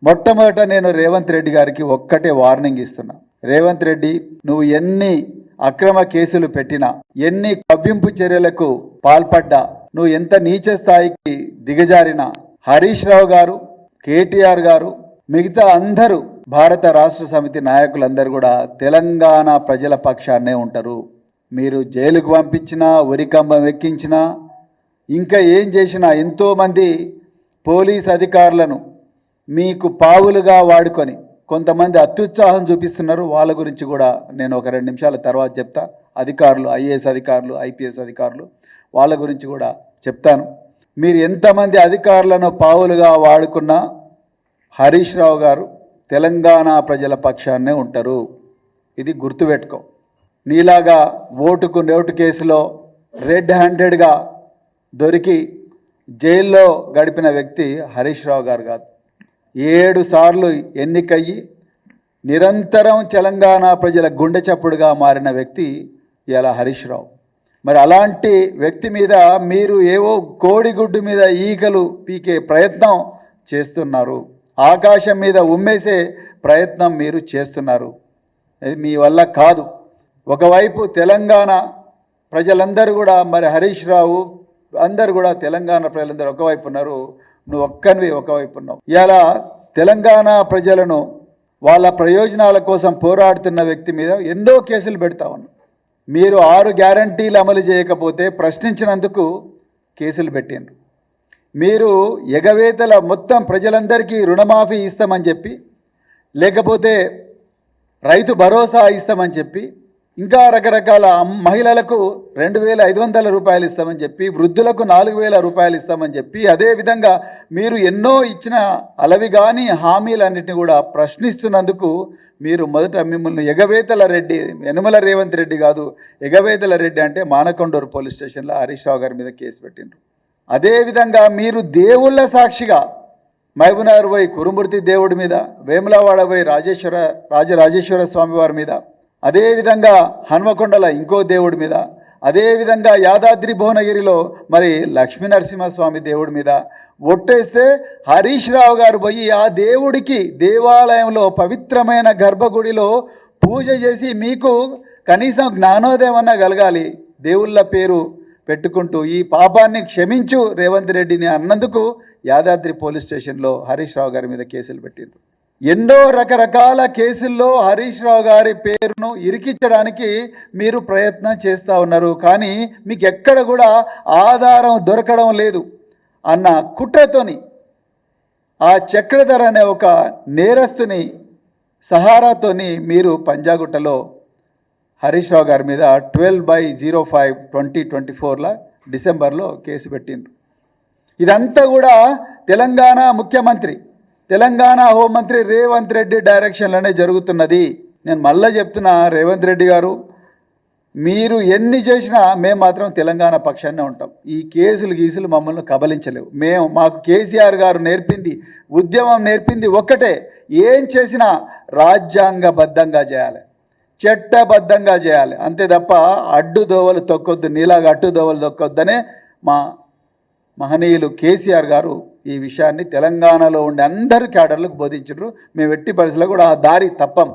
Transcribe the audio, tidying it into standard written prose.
మొట్టమొదట నేను రేవంత్ రెడ్డి గారికి ఒక్కటే వార్నింగ్ ఇస్తున్నా. రేవంత్ రెడ్డి, నువ్వు ఎన్ని అక్రమ కేసులు పెట్టినా, ఎన్ని కవ్వింపు చర్యలకు పాల్పడ్డా, నువ్వు ఎంత నీచ స్థాయికి దిగజారినా, హరీష్ రావు గారు, కేటీఆర్ గారు, మిగతా అందరూ భారత రాష్ట్ర సమితి నాయకులందరూ కూడా తెలంగాణ ప్రజల పక్షాన్నే ఉంటారు. మీరు జైలుకు పంపించినా, ఉరికంబం ఎక్కించినా, ఇంకా ఏం చేసినా ఎంతోమంది పోలీస్ అధికారులను మీకు పావులుగా వాడుకొని కొంతమంది అత్యుత్సాహం చూపిస్తున్నారు. వాళ్ళ గురించి కూడా నేను ఒక 2 నిమిషాల తర్వాత చెప్తా. అధికారులు, ఐఏఎస్ అధికారులు, ఐపీఎస్ అధికారులు, వాళ్ళ గురించి కూడా చెప్తాను. మీరు ఎంతమంది అధికారులను పావులుగా వాడుకున్నా హరీష్ రావు గారు తెలంగాణ ప్రజల పక్షాన్నే ఉంటారు. ఇది గుర్తుపెట్టుకో. నీలాగా ఓటుకు నోటు కేసులో రెడ్ హ్యాండెడ్గా దొరికి జైల్లో గడిపిన వ్యక్తి హరీష్ రావు గారు కాదు. 7 సార్లు ఎన్నికయ్యి నిరంతరం తెలంగాణ ప్రజల గుండె చప్పుడుగా మారిన వ్యక్తి ఇలా హరీష్ రావు. మరి అలాంటి వ్యక్తి మీద మీరు ఏవో కోడిగుడ్డు మీద ఈగలు పీకే ప్రయత్నం చేస్తున్నారు. ఆకాశం మీద ఉమ్మేసే ప్రయత్నం మీరు చేస్తున్నారు. ఇది మీ వల్ల కాదు. ఒకవైపు తెలంగాణ ప్రజలందరూ కూడా, మరి హరీష్ రావు అందరు కూడా తెలంగాణ ప్రజలందరూ ఒకవైపు ఉన్నారు, నువ్వు ఒక్కనివి ఒకవైపు ఉన్నావు. ఇలా తెలంగాణ ప్రజలను వాళ్ళ ప్రయోజనాల కోసం పోరాడుతున్న వ్యక్తి మీద ఎన్నో కేసులు పెడతా ఉన్నావు. మీరు 6 గ్యారంటీలు అమలు చేయకపోతే ప్రశ్నించినందుకు కేసులు పెట్టిండ్రు. మీరు ఎగవేతల మొత్తం ప్రజలందరికీ రుణమాఫీ ఇస్తామని చెప్పి, లేకపోతే రైతు భరోసా ఇస్తామని చెప్పి, ఇంకా రకరకాల మహిళలకు 2,500 రూపాయలు ఇస్తామని చెప్పి, వృద్ధులకు 4,000 రూపాయలు ఇస్తామని చెప్పి, అదేవిధంగా మీరు ఎన్నో ఇచ్చిన అలవిగాని హామీలన్నింటినీ కూడా ప్రశ్నిస్తున్నందుకు మీరు మొదట మిమ్మల్ని ఎగవేతల రెడ్డి, యనుమల రేవంత్ రెడ్డి కాదు, ఎగవేతల రెడ్డి అంటే మానకొండూరు పోలీస్ స్టేషన్లో హరీష్ రావు గారి మీద కేసు పెట్టిండ్రు. అదేవిధంగా మీరు దేవుళ్ళ సాక్షిగా మహబూబ్నగర్ పోయి కురుమూర్తి దేవుడి మీద, వేములవాడ పోయి రాజరాజేశ్వర స్వామి వారి మీద, అదేవిధంగా హన్మకొండల ఇంకో దేవుడి మీద, అదేవిధంగా యాదాద్రి భువనగిరిలో మరి లక్ష్మీ నరసింహస్వామి దేవుడి మీద ఒట్టేస్తే హరీష్ రావు గారు పోయి ఆ దేవుడికి దేవాలయంలో పవిత్రమైన గర్భగుడిలో పూజ చేసి మీకు కనీసం జ్ఞానోదయం అన్నా కలగాలి, దేవుళ్ళ పేరు పెట్టుకుంటూ ఈ పాపాన్ని క్షమించు రేవంత్ రెడ్డిని అన్నందుకు యాదాద్రి పోలీస్ స్టేషన్లో హరీష్ రావు గారి మీద కేసులు పెట్టిండ్రు. ఎన్నో రకరకాల కేసుల్లో హరీష్ రావు గారి పేరును ఇరికించడానికి మీరు ప్రయత్నం చేస్తూ ఉన్నారు. కానీ మీకు ఎక్కడ కూడా ఆధారం దొరకడం లేదు అన్న కుట్రతోని ఆ చక్రధర్ అనే ఒక నేరస్తుని సహారాతోని మీరు పంజాగుట్టలో హరీష్ రావు గారి మీద 12/05/2024 డిసెంబర్లో కేసు పెట్టిండ్రు. ఇదంతా కూడా తెలంగాణ ముఖ్యమంత్రి, తెలంగాణ హోంమంత్రి రేవంత్ రెడ్డి డైరెక్షన్లోనే జరుగుతున్నది. నేను మళ్ళీ చెప్తున్నా, రేవంత్ రెడ్డి గారు, మీరు ఎన్ని చేసినా మేము మాత్రం తెలంగాణ పక్షాన్నే ఉంటాం. ఈ గీసులు మమ్మల్ని కబలించలేవు. మాకు కేసీఆర్ గారు నేర్పింది, ఉద్యమం నేర్పింది ఒక్కటే, ఏం చేసినా రాజ్యాంగబద్ధంగా చేయాలి, చట్టబద్ధంగా చేయాలి, అంతే తప్ప అడ్డుదోవలు తొక్కొద్దు, నీలాగా అడ్డుదోవలు తొక్కొద్దనే మా మహనీయులు కేసీఆర్ గారు ఈ విషయాన్ని తెలంగాణలో ఉండే అందరు క్యాడర్లకు బోధించారు. మేము ఎట్టి పరిస్థితుల్లో కూడా ఆ దారి తప్పం.